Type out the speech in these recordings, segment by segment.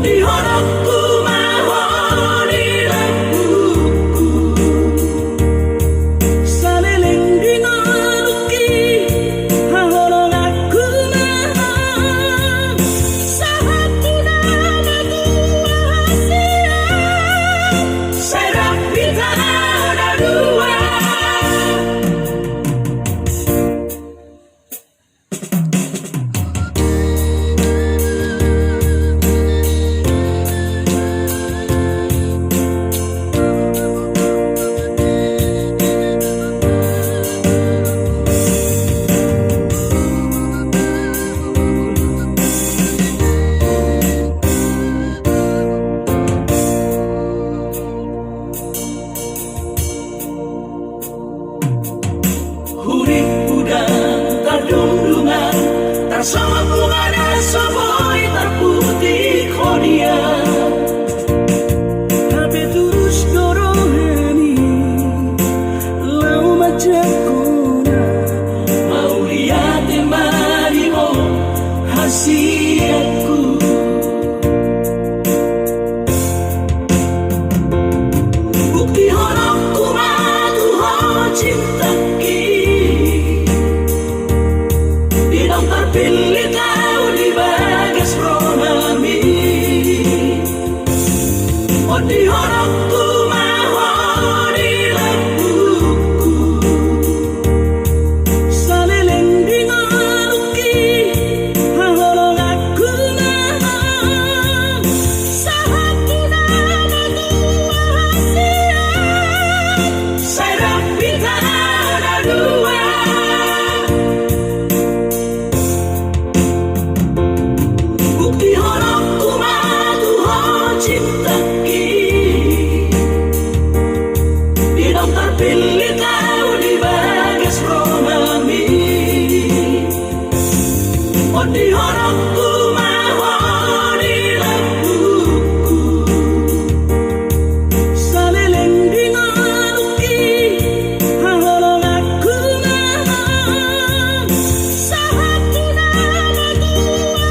Di harapku mahoni lampuku saliling dinaluki hahorong aku mahal sahatu nama dua siang serap kita ada dua. Hurip udang tardungdungan tarsama bunga dan soboy terputih kodia tapi terus dorohani lau macakuna mau lihat marimo hasilku bukti horokku matu ho cinta terpilih kau di bagas ronami oh di horokku mahoni lampuku saliling dinaluki hahorong aku mahal sahatu nama dua siang serap kita ada dua. Terpilih kau di bagas ronami oh di horokku mahoni lampuku saliling dinaluki hahorong aku mahal sahatu nama dua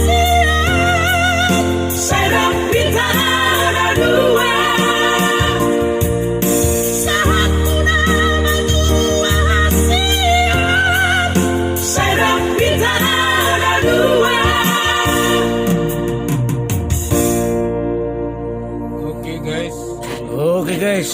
siang serap kita ada dua. Oke guys.